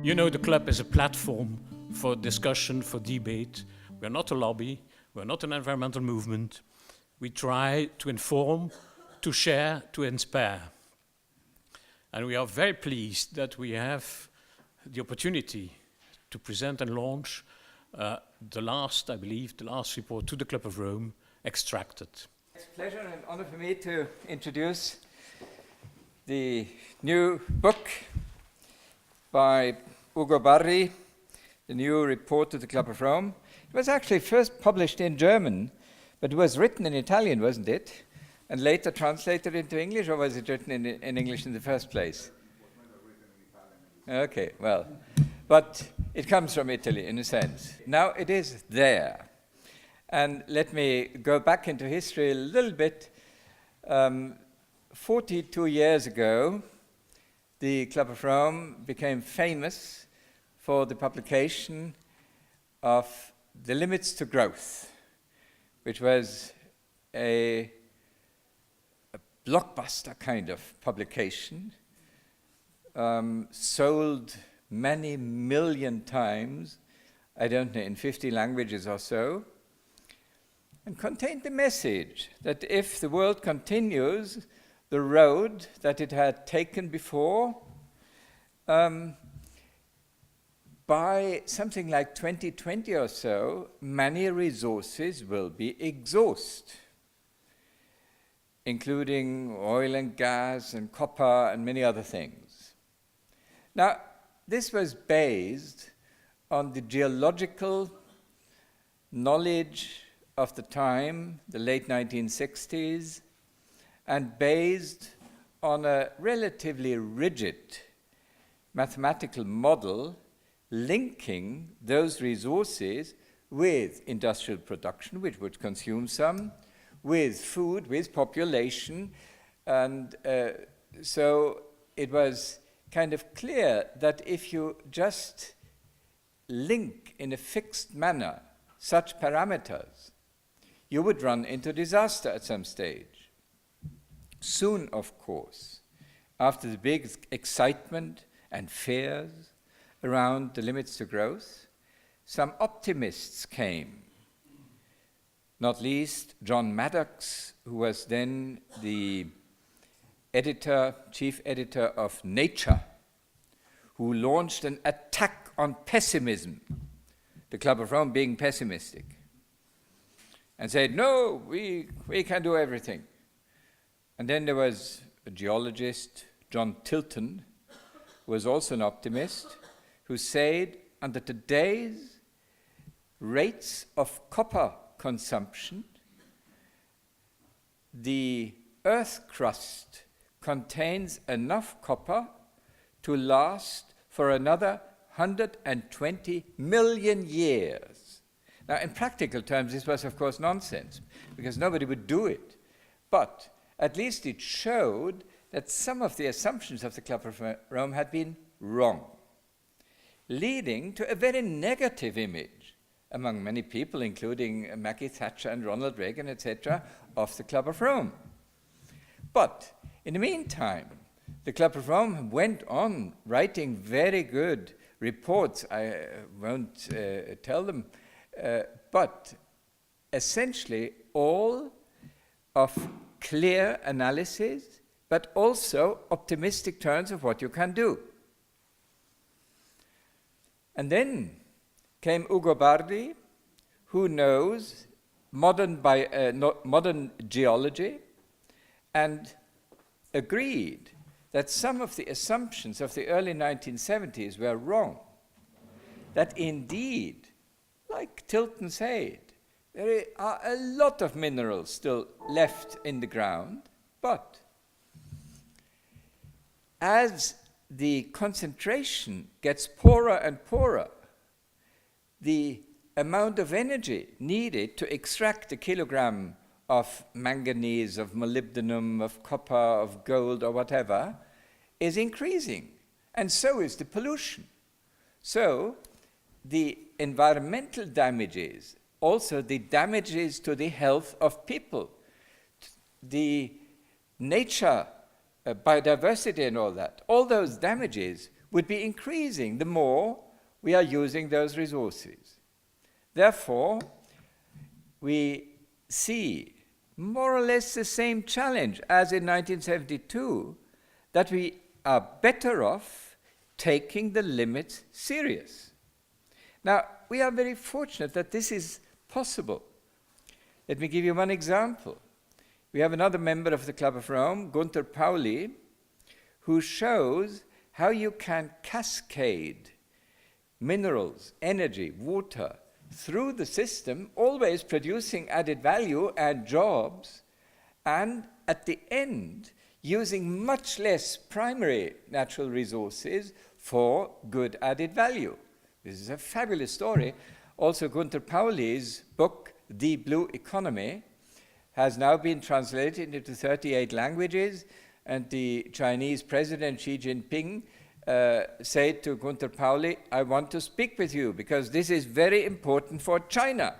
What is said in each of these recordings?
You know, the club is a platform for discussion, for debate. We're not a lobby, we're not an environmental movement. We try to inform, to share, to inspire. And we are very pleased that we have the opportunity to present and launch the last report to the Club of Rome, Extracted. It's a pleasure and honor for me to introduce the new book by Ugo Barri, the new report to the Club of Rome. It was actually first published in German, but it was written in Italian, wasn't it? And later translated into English, or was it written in English in the first place? Okay, well, but it comes from Italy in a sense. Now it is there. And let me go back into history a little bit. 42 years ago, the Club of Rome became famous for the publication of The Limits to Growth, which was a blockbuster kind of publication, sold many million times, I don't know, in 50 languages or so, and contained the message that if the world continues the road that it had taken before, by something like 2020 or so, many resources will be exhausted, including oil and gas and copper and many other things. Now, this was based on the geological knowledge of the time, the late 1960s, and based on a relatively rigid mathematical model linking those resources with industrial production, which would consume some, with food, with population, and so it was kind of clear that if you just link in a fixed manner such parameters, you would run into disaster at some stage. Soon, of course, after the big excitement and fears around the limits to growth, some optimists came, not least John Maddox, who was then the chief editor of Nature, who launched an attack on pessimism, the Club of Rome being pessimistic, and said, no, we can do everything. And then there was a geologist, John Tilton, who was also an optimist, who said, under today's rates of copper consumption, the Earth crust contains enough copper to last for another 120 million years. Now, in practical terms, this was, of course, nonsense, because nobody would do it. But at least it showed that some of the assumptions of the Club of Rome had been wrong, leading to a very negative image among many people, including Maggie Thatcher and Ronald Reagan, etc., of the Club of Rome. But in the meantime, the Club of Rome went on writing very good reports. I won't tell them, but essentially all of clear analysis, but also optimistic terms of what you can do. And then came Ugo Bardi, who knows modern geology, and agreed that some of the assumptions of the early 1970s were wrong. That indeed, like Tilton said, there are a lot of minerals still left in the ground, but as the concentration gets poorer and poorer, the amount of energy needed to extract a kilogram of manganese, of molybdenum, of copper, of gold, or whatever, is increasing. And so is the pollution. So the environmental damages, also the damages to the health of people, the nature, biodiversity and all that, all those damages would be increasing the more we are using those resources. Therefore, we see more or less the same challenge as in 1972, that we are better off taking the limits serious. Now, we are very fortunate that this is possible. Let me give you one example. We have another member of the Club of Rome, Gunther Pauli, who shows how you can cascade minerals, energy, water through the system, always producing added value and jobs, and at the end, using much less primary natural resources for good added value. This is a fabulous story. Also, Gunther Pauli's book, The Blue Economy, has now been translated into 38 languages, and the Chinese President Xi Jinping said to Gunther Pauli, I want to speak with you because this is very important for China.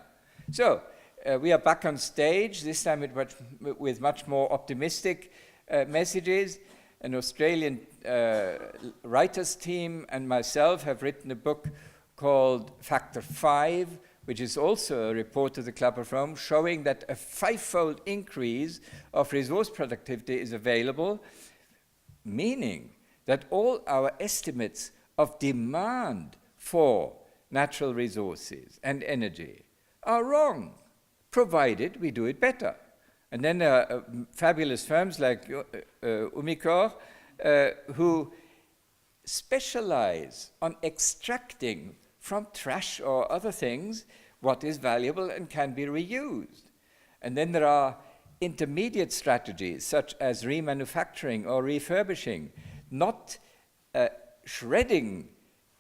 So we are back on stage, this time with much more optimistic messages. An Australian writers team and myself have written a book called Factor 5, which is also a report to the Club of Rome, showing that a 5-fold increase of resource productivity is available, meaning that all our estimates of demand for natural resources and energy are wrong, provided we do it better. And then fabulous firms like Umicore, who specialize on extracting from trash or other things what is valuable and can be reused. And then there are intermediate strategies such as remanufacturing or refurbishing, not shredding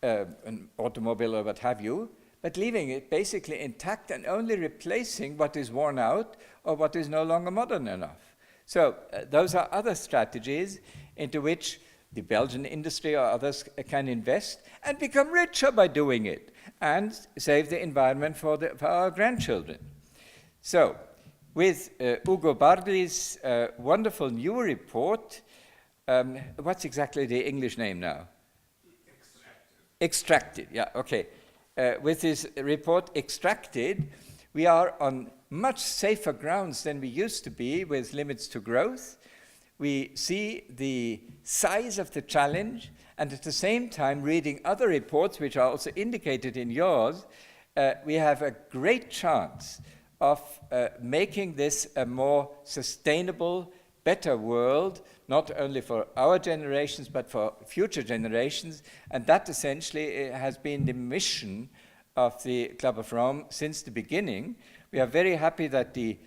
an automobile or what have you, but leaving it basically intact and only replacing what is worn out or what is no longer modern enough. So those are other strategies into which the Belgian industry or others can invest and become richer by doing it and save the environment for our grandchildren. So with Ugo Bargli's wonderful new report, what's exactly the English name now? Extracted, yeah, okay. With his report Extracted, we are on much safer grounds than we used to be with limits to growth. We see the size of the challenge, and at the same time, reading other reports, which are also indicated in yours, we have a great chance of making this a more sustainable, better world, not only for our generations, but for future generations. And that essentially has been the mission of the Club of Rome since the beginning. We are very happy that the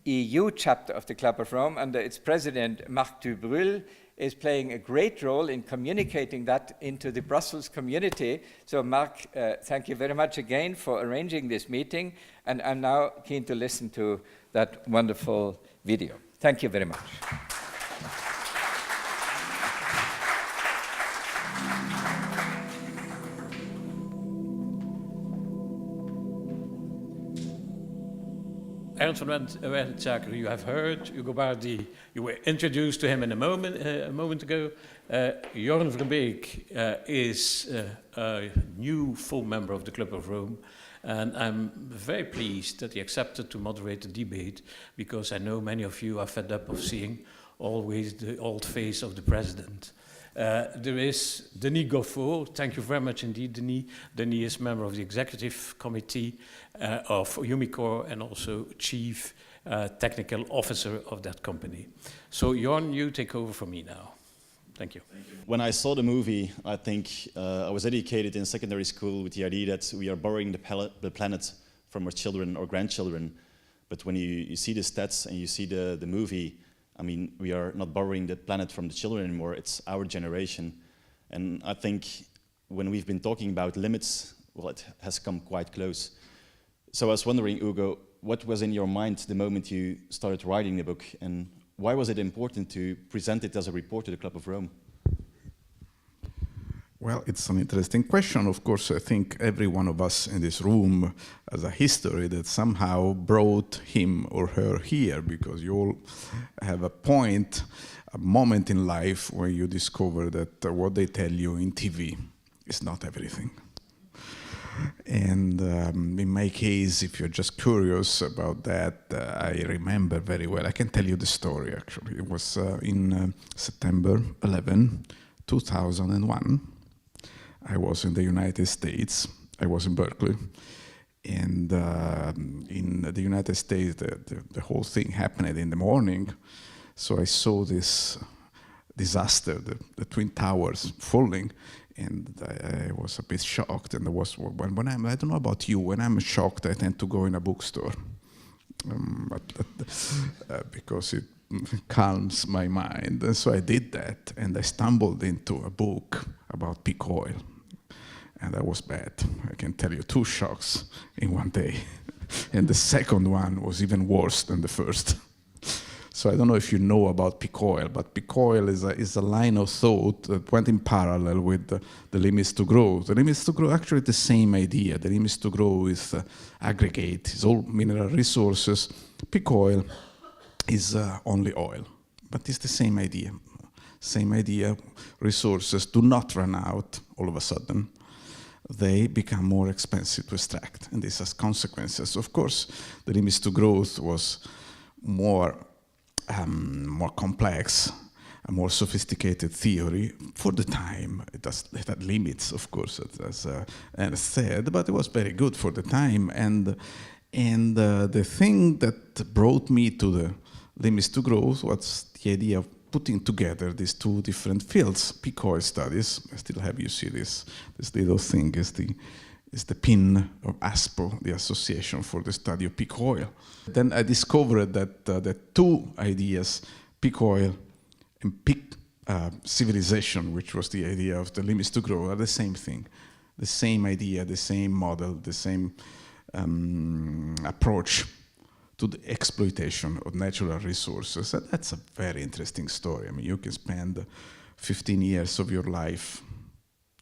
EU chapter of the Club of Rome, under its president, Marc Dubrul, is playing a great role in communicating that into the Brussels community. So Marc, thank you very much again for arranging this meeting, and I'm now keen to listen to that wonderful video. Thank you very much. Ernst van Wijnzaker, you have heard. Ugo Bardi, you were introduced to him in a moment ago. Jorn Verbeek is a new full member of the Club of Rome. And I'm very pleased that he accepted to moderate the debate, because I know many of you are fed up of seeing always the old face of the president. There is Denis Goffo. Thank you very much indeed, Denis. Denis is member of the executive committee of Umicore and also chief technical officer of that company. So Jorn, you take over from me now. Thank you. When I saw the movie, I think I was educated in secondary school with the idea that we are borrowing the planet from our children or grandchildren. But when you see the stats and you see the movie, I mean, we are not borrowing the planet from the children anymore, it's our generation. And I think when we've been talking about limits, well, it has come quite close. So I was wondering, Ugo, what was in your mind the moment you started writing the book, and why was it important to present it as a report to the Club of Rome? Well, it's an interesting question. Of course, I think every one of us in this room has a history that somehow brought him or her here, because you all have a point, a moment in life where you discover that what they tell you in TV is not everything. And in my case, if you're just curious about that, I remember very well. I can tell you the story, actually. It was in September 11, 2001. I was in the United States. I was in Berkeley. And in the United States, the whole thing happened in the morning. So I saw this disaster, the Twin Towers falling. And I was a bit shocked. And when I don't know about you, when I'm shocked, I tend to go in a bookstore because it calms my mind. And so I did that, and I stumbled into a book about peak oil. And that was bad. I can tell you 2 shocks in one day. And the second one was even worse than the first. So I don't know if you know about peak oil, but peak oil is a line of thought that went in parallel with the limits to growth. The limits to grow, actually the same idea. The limits to grow is aggregate, it's all mineral resources. Peak oil is only oil, but it's the same idea. Same idea, resources do not run out all of a sudden. They become more expensive to extract, and this has consequences. Of course, the limits to growth was more complex, a more sophisticated theory. For the time, it had limits, of course, as Ernst said, but it was very good for the time. And the thing that brought me to the limits to growth was the idea of putting together these 2 different fields, peak oil studies. I still have you see this little thing is the pin of ASPO, the Association for the Study of Peak Oil. Then I discovered that the 2 ideas, peak oil and peak civilization, which was the idea of the limits to grow, are the same thing. The same idea, the same model, the same approach to the exploitation of natural resources. And that's a very interesting story. I mean, you can spend 15 years of your life,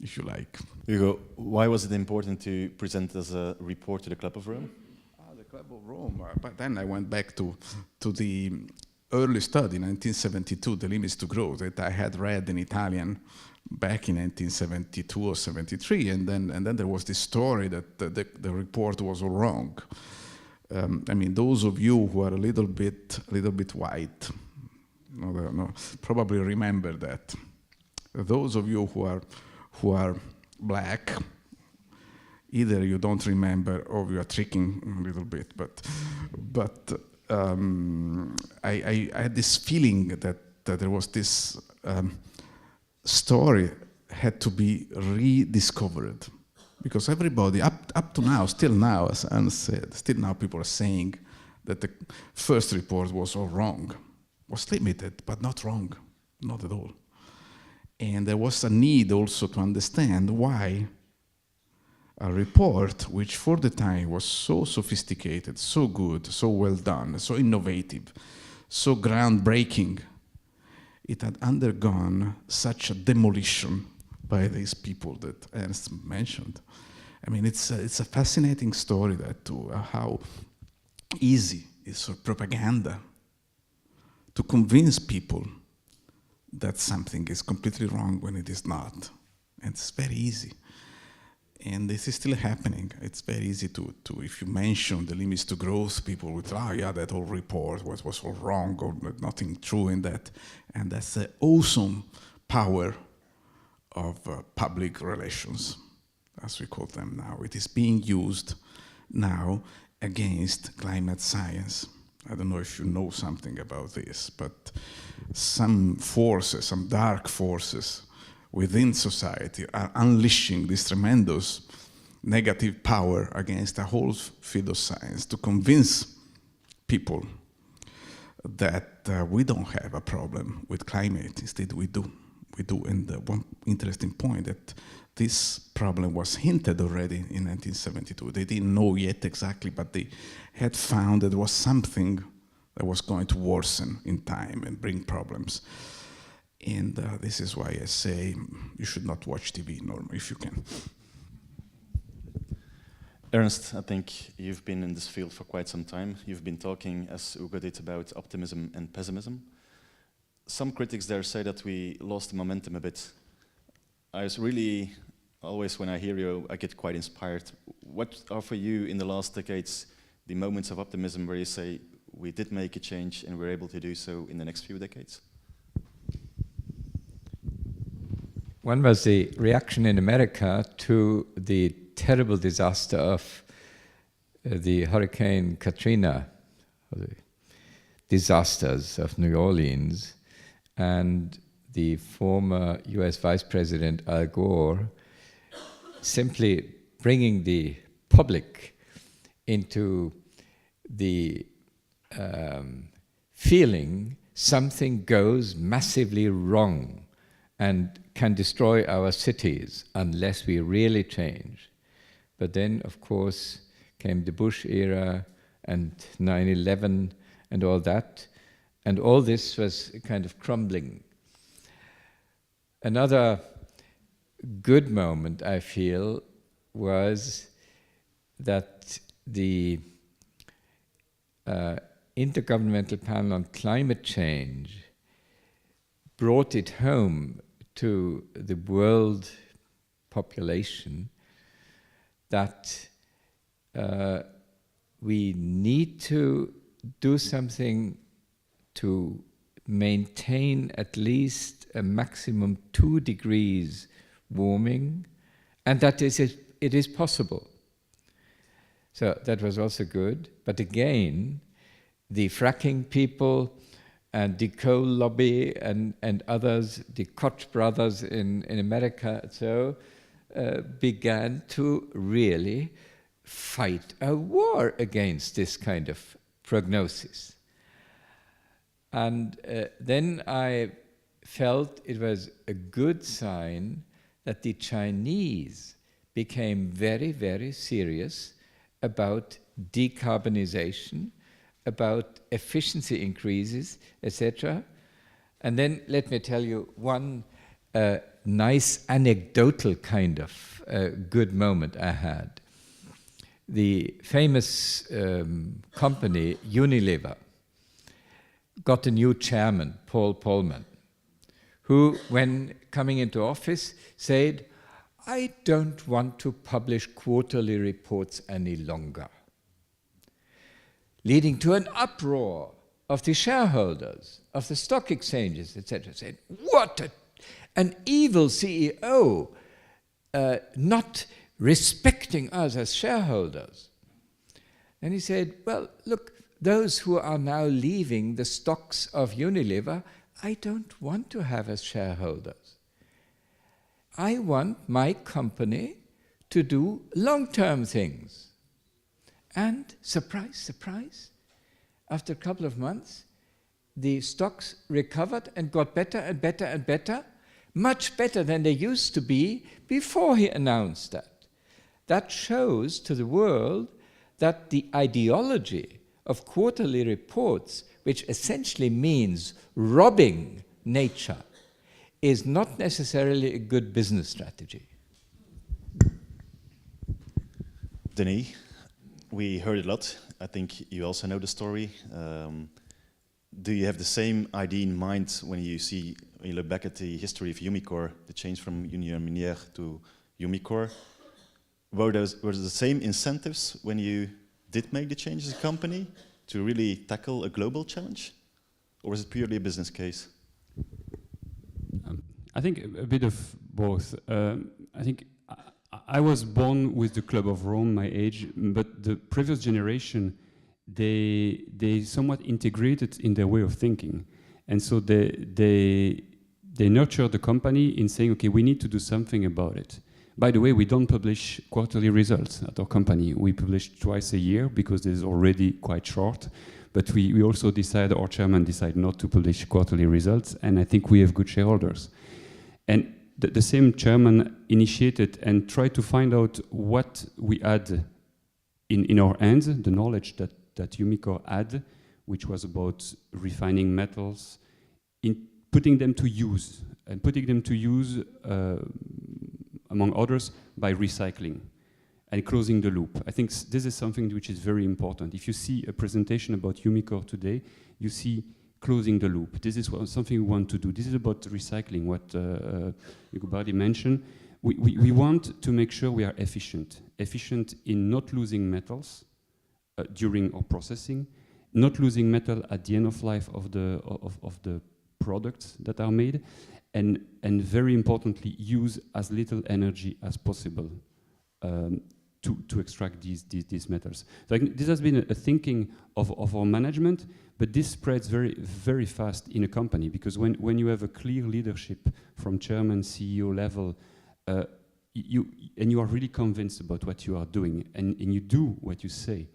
if you like. Hugo, why was it important to present as a report to the Club of Rome? The Club of Rome. But then I went back to the early study, 1972, The Limits to Growth, that I had read in Italian back in 1972 or 73, and then there was this story that the report was all wrong. I mean, those of you who are a little bit white, probably remember that. Those of you who are black, either you don't remember or you are tricking a little bit. But I had this feeling that there was this story had to be rediscovered. Because everybody, up to now, still now, as Ernst said, still now people are saying that the first report was all wrong. Was limited, but not wrong, not at all. And there was a need also to understand why a report, which for the time was so sophisticated, so good, so well done, so innovative, so groundbreaking, it had undergone such a demolition by these people that Ernst mentioned. I mean, it's a fascinating story that how easy is for propaganda to convince people that something is completely wrong when it is not. And it's very easy. And this is still happening. It's very easy to if you mention the limits to growth, people would say, oh yeah, that whole report was all wrong or nothing true in that. And that's the awesome power of public relations, as we call them now. It is being used now against climate science. I don't know if you know something about this, but some forces, some dark forces within society are unleashing this tremendous negative power against the whole field of science to convince people that we don't have a problem with climate. Instead, we do. We do. And one interesting point that this problem was hinted already in 1972. They didn't know yet exactly, but they had found that there was something that was going to worsen in time and bring problems. And this is why I say you should not watch TV, normally, if you can. Ernst, I think you've been in this field for quite some time. You've been talking, as Ugo did, about optimism and pessimism. Some critics there say that we lost the momentum a bit. I was really, always when I hear you, I get quite inspired. What are for you in the last decades the moments of optimism where you say, we did make a change and we're able to do so in the next few decades? One was the reaction in America to the terrible disaster of the Hurricane Katrina, or the disasters of New Orleans, and the former US Vice President Al Gore simply bringing the public into the feeling something goes massively wrong and can destroy our cities unless we really change. But then, of course, came the Bush era and 9/11 and all that, and all this was kind of crumbling. Another good moment, I feel, was that the Intergovernmental Panel on Climate Change brought it home to the world population that we need to do something to maintain at least a maximum 2 degrees warming, and that it is possible. So that was also good. But again, the fracking people and the coal lobby and others, the Koch brothers in America, so began to really fight a war against this kind of prognosis. And then I felt it was a good sign that the Chinese became very, very serious about decarbonization, about efficiency increases, etc. And then let me tell you one nice anecdotal kind of good moment I had. The famous company Unilever got a new chairman, Paul Polman, who, when coming into office, said, "I don't want to publish quarterly reports any longer," leading to an uproar of the shareholders, of the stock exchanges, etc., saying, "What an evil CEO, not respecting us as shareholders." And he said, "Well, look, those who are now leaving the stocks of Unilever, I don't want to have as shareholders. I want my company to do long-term things." And surprise, surprise, after a couple of months, the stocks recovered and got better and better and better, much better than they used to be before he announced that. That shows to the world that the ideology of quarterly reports, which essentially means robbing nature, is not necessarily a good business strategy. Denis, we heard a lot. I think you also know the story. Do you have the same idea in mind when you look back at the history of Umicore, the change from Union Minière to Umicore? Were the same incentives when you did make the change as a company to really tackle a global challenge? Or was it purely a business case? I think a bit of both. I think I was born with the Club of Rome, my age, but the previous generation, they somewhat integrated in their way of thinking. And so they nurtured the company in saying, okay, we need to do something about it. By the way, we don't publish quarterly results at our company. We publish twice a year because it's already quite short. But we also our chairman decided not to publish quarterly results, and I think we have good shareholders. And the same chairman initiated and tried to find out what we had in our hands, the knowledge that Umicore had, which was about refining metals, putting them to use, and putting them to use, among others, by recycling and closing the loop. I think this is something which is very important. If you see a presentation about Umicore today, you see closing the loop. This is something we want to do. This is about recycling, what Hugo Bardi mentioned. We want to make sure we are efficient in not losing metals during our processing, not losing metal at the end of life of the products that are made, and very importantly, use as little energy as possible to extract these metals. So this has been a thinking of our management, but this spreads very, very fast in a company, because when you have a clear leadership from chairman, CEO level, you are really convinced about what you are doing, and you do what you say,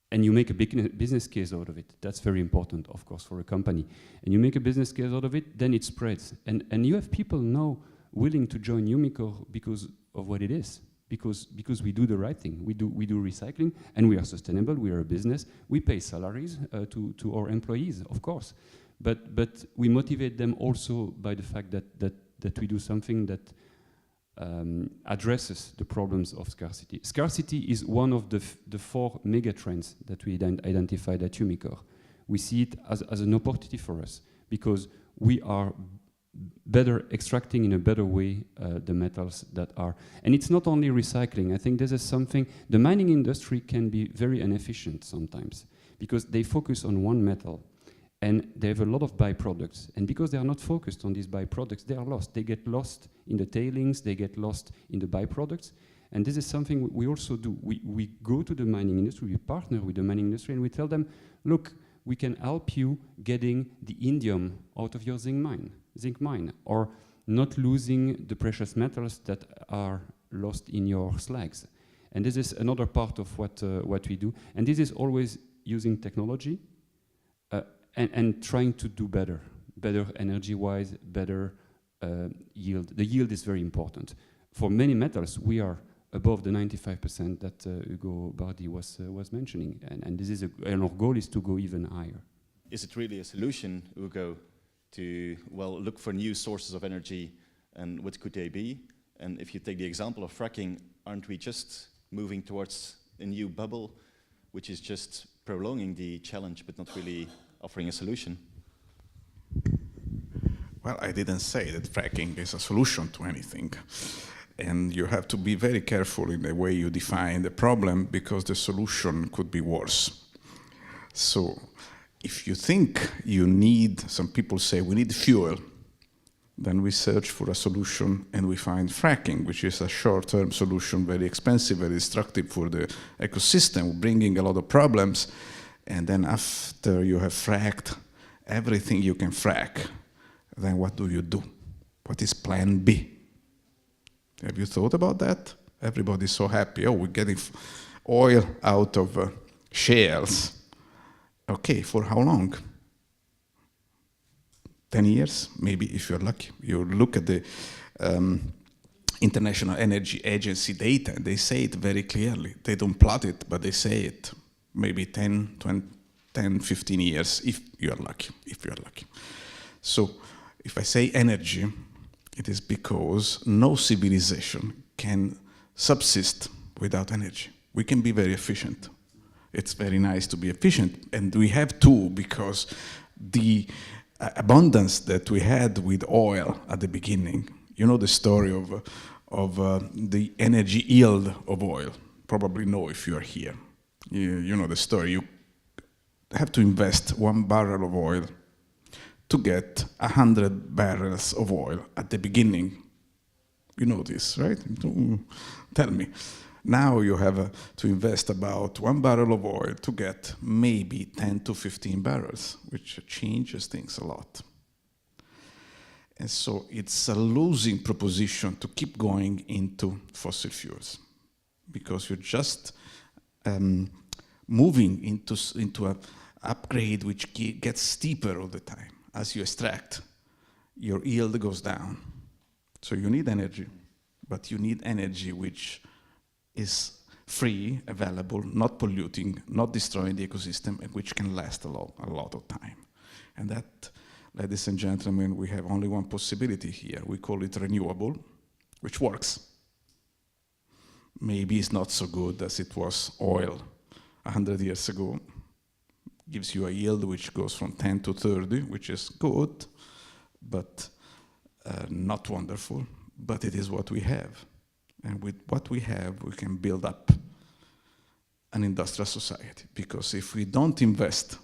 and you make a big business case out of it. That's very important, of course, for a company. And you make a business case out of it, then it spreads. And you have people now willing to join Umicore because of what it is. Because we do the right thing. We do recycling, and we are sustainable. We are a business. We pay salaries to our employees, of course. But we motivate them also by the fact that we do something that addresses the problems of scarcity. Scarcity is one of the 4 mega trends that we identified at Umicore. We see it as an opportunity for us, because we are better extracting in a better way the metals that are. And it's not only recycling. I think this is something, the mining industry can be very inefficient sometimes, because they focus on one metal. And they have a lot of byproducts. And because they are not focused on these byproducts, they are lost. They get lost in the tailings, they get lost in the byproducts. And this is something we also do. We go to the mining industry, we partner with the mining industry, and we tell them, look, we can help you getting the indium out of your zinc mine, or not losing the precious metals that are lost in your slags. And this is another part of what we do. And this is always using technology, and trying to do better energy-wise, better yield. The yield is very important. For many metals, we are above the 95% that Hugo Bardi was mentioning, and this is and our goal is to go even higher. Is it really a solution, Hugo, to look for new sources of energy, and what could they be? And if you take the example of fracking, aren't we just moving towards a new bubble, which is just prolonging the challenge but not really offering a solution? Well, I didn't say that fracking is a solution to anything. And you have to be very careful in the way you define the problem, because the solution could be worse. So if you think you need, some people say we need fuel, then we search for a solution and we find fracking, which is a short-term solution, very expensive, very destructive for the ecosystem, bringing a lot of problems. And then after you have fracked everything you can frack, then what do you do? What is plan B? Have you thought about that? Everybody's so happy. Oh, we're getting oil out of shales. Okay, for how long? 10 years, maybe, if you're lucky. You look at the International Energy Agency data, and they say it very clearly. They don't plot it, but they say it. Maybe 10, 15 years, if you're lucky, So if I say energy, it is because no civilization can subsist without energy. We can be very efficient. It's very nice to be efficient, and we have to, because the abundance that we had with oil at the beginning, you know the story of the energy yield of oil. Probably know if you are here. You know the story. You have to invest 1 barrel of oil to get 100 barrels of oil at the beginning. You know this, right? Tell me. Now you have to invest about 1 barrel of oil to get maybe 10 to 15 barrels, which changes things a lot. And so it's a losing proposition to keep going into fossil fuels, because you're just moving into an upgrade which gets steeper all the time. As you extract, your yield goes down. So you need energy, but you need energy which is free, available, not polluting, not destroying the ecosystem, and which can last a lot of time. And that ladies and gentlemen, we have only one possibility here. We call it renewable, which works. Maybe it's not so good as it was oil 100 years ago. Gives you a yield which goes from 10 to 30, which is good, but not wonderful. But it is what we have. And with what we have, we can build up an industrial society. Because if we don't invest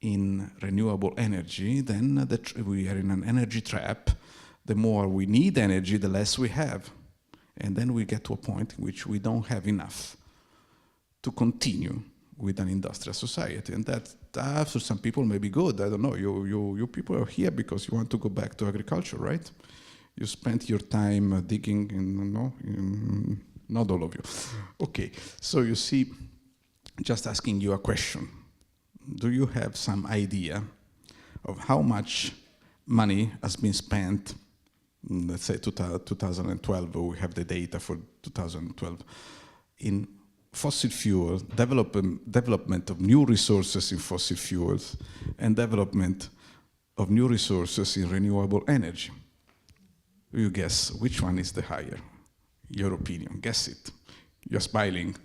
in renewable energy, then we are in an energy trap. The more we need energy, the less we have. And then we get to a point in which we don't have enough to continue with an industrial society. And that for some people may be good. I don't know. You people are here because you want to go back to agriculture, right? You spent your time digging in, not all of you. Okay, so you see, just asking you a question. Do you have some idea of how much money has been spent, let's say 2012, we have the data for 2012, in fossil fuel, development of new resources in fossil fuels, and development of new resources in renewable energy? You guess which one is the higher? Your opinion, guess it. You're smiling.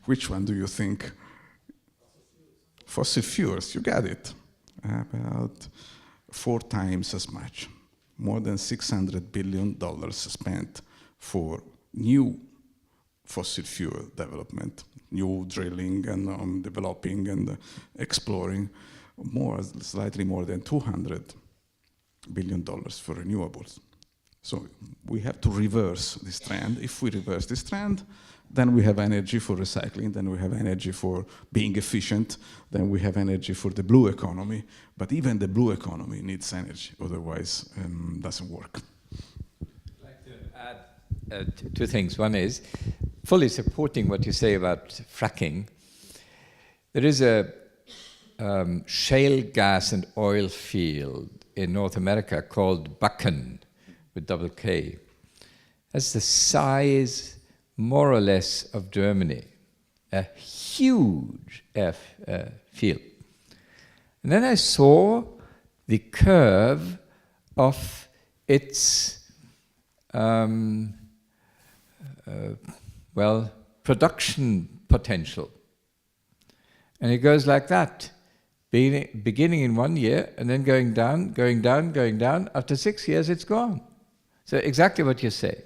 Which one do you think? Fossil fuels, you got it. About 4 times as much. More than $600 billion spent for new fossil fuel development, new drilling and developing and exploring. Slightly more than $200 billion for renewables. So we have to reverse this trend. If we reverse this trend, then we have energy for recycling, then we have energy for being efficient, then we have energy for the blue economy. But even the blue economy needs energy, otherwise doesn't work. I'd like to add 2 things. One is, fully supporting what you say about fracking, there is a shale gas and oil field in North America called Bakken, with double K. That's the size, more or less, of Germany. A huge field. And then I saw the curve of its, production potential. And it goes like that. Beginning in 1 year, and then going down, going down, going down. After 6 years, it's gone. So exactly what you say.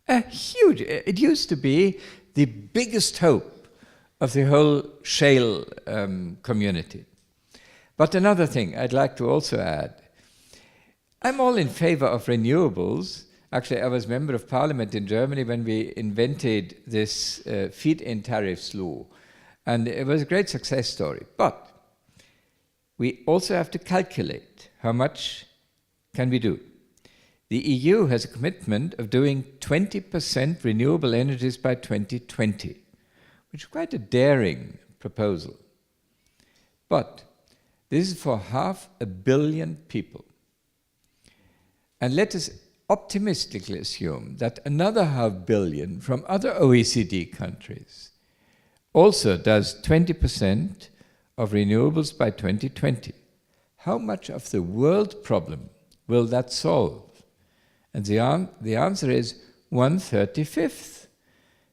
A huge, it used to be the biggest hope of the whole shale community. But another thing I'd like to also add, I'm all in favor of renewables. Actually, I was member of parliament in Germany when we invented this feed-in tariffs law. And it was a great success story. But we also have to calculate how much can we do. The EU has a commitment of doing 20% renewable energies by 2020, which is quite a daring proposal. But this is for 500 million people. And let us optimistically assume that another 500 million from other OECD countries also does 20% of renewables by 2020. How much of the world problem will that solve? And the answer is 1/35th,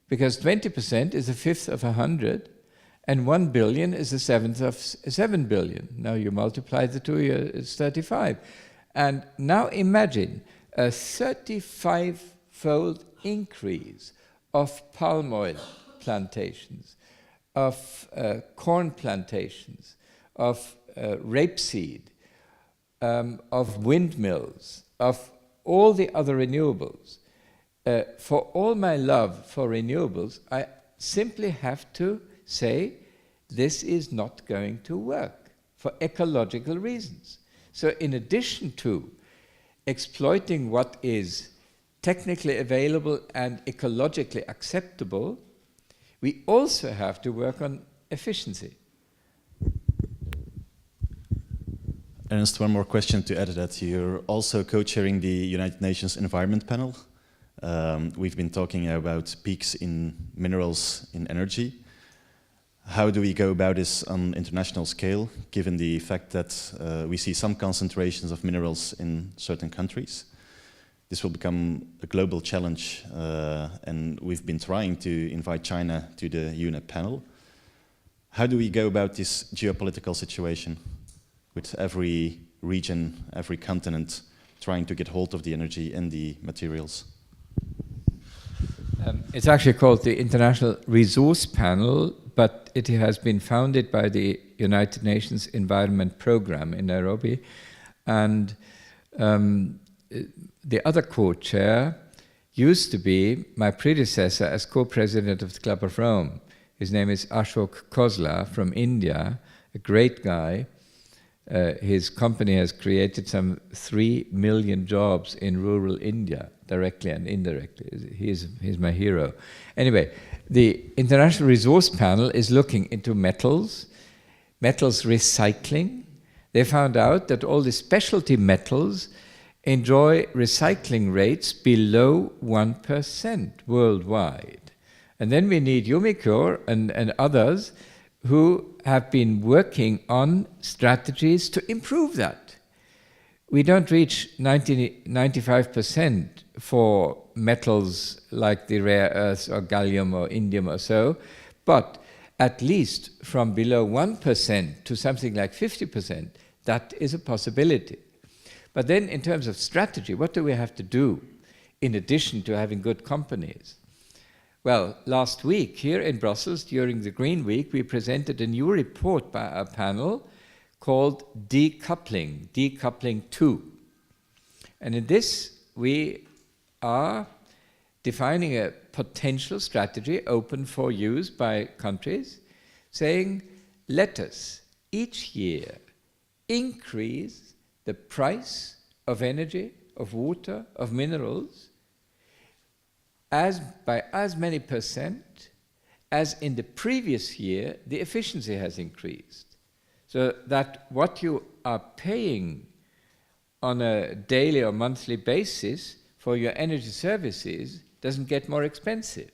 because 20% is a fifth of 100, and 1 billion is a seventh of 7 billion. Now you multiply the two, it's 35. And now imagine a 35-fold increase of palm oil plantations, of corn plantations, of rapeseed, of windmills, of all the other renewables. For all my love for renewables, I simply have to say this is not going to work for ecological reasons. So in addition to exploiting what is technically available and ecologically acceptable, we also have to work on efficiency. Ernst, one more question to add to that. You're also co-chairing the United Nations Environment Panel. We've been talking about peaks in minerals in energy. How do we go about this on international scale, given the fact that we see some concentrations of minerals in certain countries? This will become a global challenge, and we've been trying to invite China to the UNEP panel. How do we go about this geopolitical situation with every region, every continent trying to get hold of the energy and the materials? It's actually called the International Resource Panel, but it has been founded by the United Nations Environment Programme in Nairobi. And the other co-chair used to be my predecessor as co-president of the Club of Rome. His name is Ashok Khosla from India, a great guy. His company has created some 3 million jobs in rural India, directly and indirectly. He's my hero. Anyway, the International Resource Panel is looking into metals recycling. They found out that all the specialty metals enjoy recycling rates below 1% worldwide. And then we need Umicore and others who have been working on strategies to improve that. We don't reach 95% for metals like the rare earths or gallium or indium or so, but at least from below 1% to something like 50%, that is a possibility. But then in terms of strategy, what do we have to do in addition to having good companies? Well, last week here in Brussels, during the Green Week, we presented a new report by our panel called Decoupling, Decoupling 2. And in this, we are defining a potential strategy open for use by countries, saying, let us each year increase the price of energy, of water, of minerals, by as many percent as in the previous year the efficiency has increased. So that what you are paying on a daily or monthly basis for your energy services doesn't get more expensive.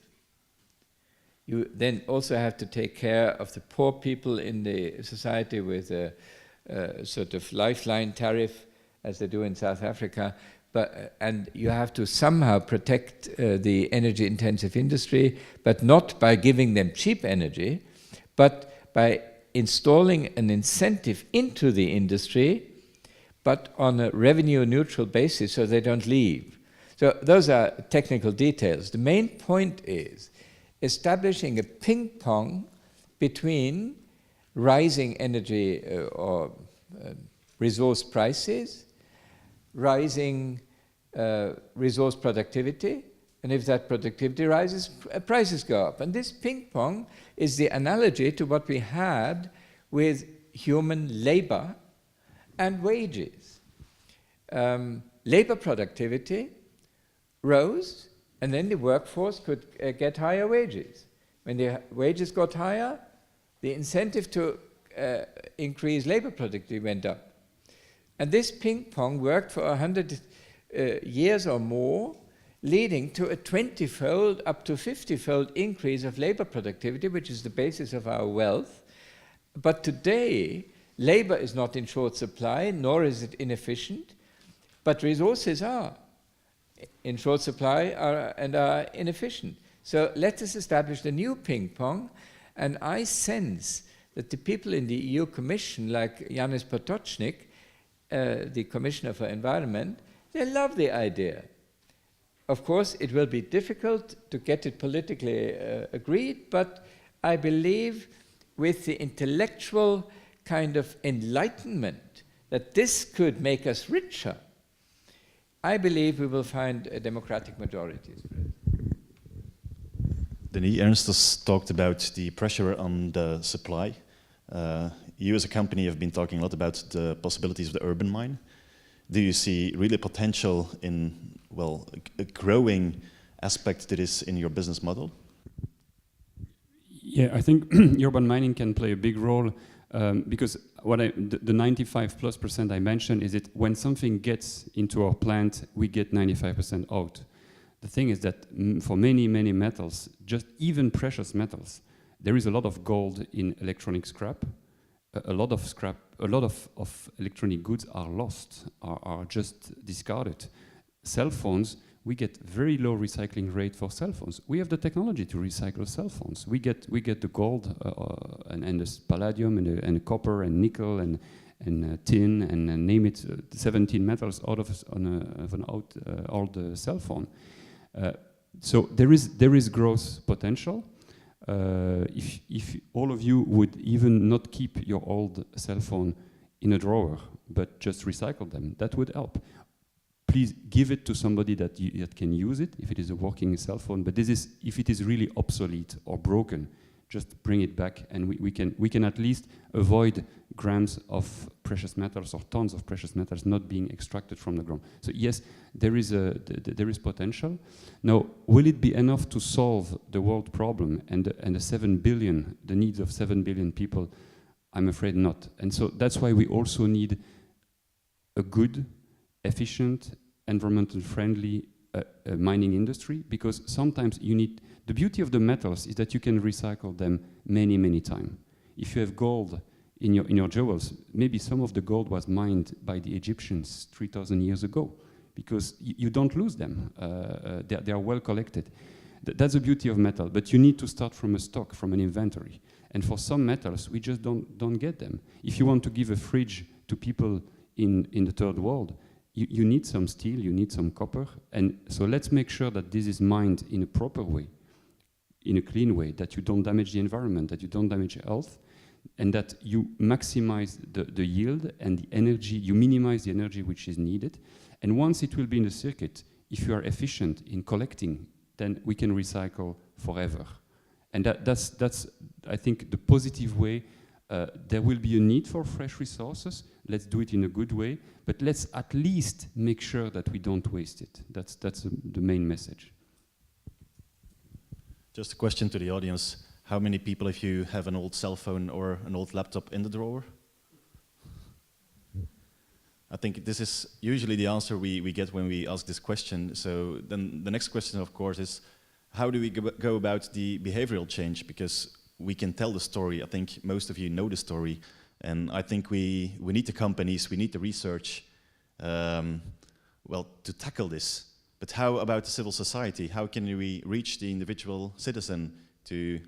You then also have to take care of the poor people in the society with a sort of lifeline tariff, as they do in South Africa. And you have to somehow protect the energy-intensive industry, but not by giving them cheap energy, but by installing an incentive into the industry, but on a revenue-neutral basis so they don't leave. So those are technical details. The main point is establishing a ping-pong between rising energy or resource prices, rising resource productivity, and if that productivity rises, prices go up. And this ping-pong is the analogy to what we had with human labor and wages. Labor productivity rose, and then the workforce could get higher wages. When the wages got higher, the incentive to increase labor productivity went up. And this ping-pong worked for 100 years or more, leading to a 20-fold up to 50-fold increase of labor productivity, which is the basis of our wealth. But today, labor is not in short supply, nor is it inefficient, but resources are in short supply and are inefficient. So let us establish the new ping-pong, and I sense that the people in the EU Commission, like Janez Potočnik, the Commissioner for Environment, they love the idea. Of course, it will be difficult to get it politically agreed, but I believe with the intellectual kind of enlightenment that this could make us richer, I believe we will find a democratic majority. Denis, Ernst has talked about the pressure on the supply. You as a company have been talking a lot about the possibilities of the urban mine. Do you see really potential in, well, a growing aspect to this in your business model? Yeah, I think urban mining can play a big role because the 95+% I mentioned is that when something gets into our plant, we get 95% out. The thing is that for many, many metals, just even precious metals, There is a lot of gold in electronic scrap. A lot of scrap, a lot of electronic goods are lost, are just discarded. Cell phones, we get very low recycling rate for cell phones. We have the technology to recycle cell phones. We get the gold and the palladium and the copper and nickel and tin and name it, 17 metals out of an old cell phone. So there is growth potential. If all of you would even not keep your old cell phone in a drawer, but just recycle them, that would help. Please give it to somebody that can use it, if it is a working cell phone. But if it is really obsolete or broken, just bring it back, and we can at least avoid grams of precious metals or tons of precious metals not being extracted from the ground. So yes, there is potential. Now, will it be enough to solve the world problem and the needs of 7 billion people? I'm afraid not. And so that's why we also need a good, efficient, environmental friendly mining industry, because sometimes you need, the beauty of the metals is that you can recycle them many, many times. If you have gold in your jewels, maybe some of the gold was mined by the Egyptians 3,000 years ago, because you don't lose them. They are well collected. That's the beauty of metal, but you need to start from a stock, from an inventory. And for some metals, we just don't get them. If you want to give a fridge to people in the third world, you need some steel, you need some copper, and so let's make sure that this is mined in a proper way, in a clean way, that you don't damage the environment, that you don't damage health, and that you maximize the yield and the energy, you minimize the energy which is needed. And once it will be in the circuit, if you are efficient in collecting, then we can recycle forever. And that's I think, the positive way. There will be a need for fresh resources. Let's do it in a good way, but let's at least make sure that we don't waste it. That's the main message. Just a question to the audience. How many people, if you have an old cell phone or an old laptop in the drawer? I think this is usually the answer we get when we ask this question. So then the next question, of course, is how do we go about the behavioral change? Because we can tell the story. I think most of you know the story. And I think we need the companies, we need the research, well, to tackle this. But how about the civil society? How can we reach the individual citizen to,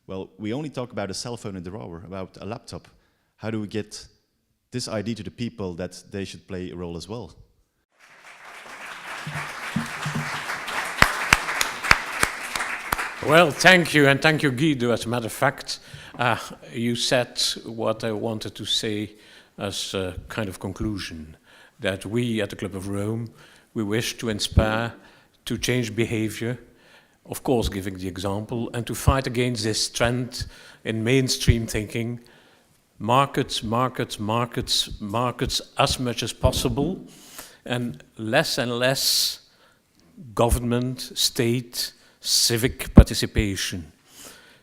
well, we only talk about a cell phone in the drawer, about a laptop. How do we get this idea to the people that they should play a role as well? Well, thank you, and thank you, Guido. As a matter of fact, you said what I wanted to say as a kind of conclusion, that we at the Club of Rome, we wish to inspire, to change behavior, of course giving the example, and to fight against this trend in mainstream thinking, markets, markets, markets, markets as much as possible, and less government, state, civic participation.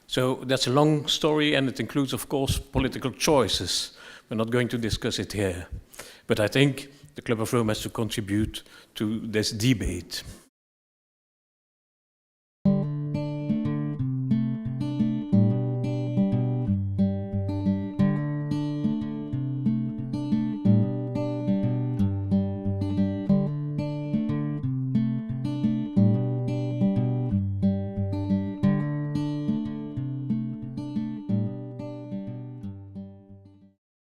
So that's a long story, and it includes, of course, political choices. We're not going to discuss it here. But I think the Club of Rome has to contribute to this debate.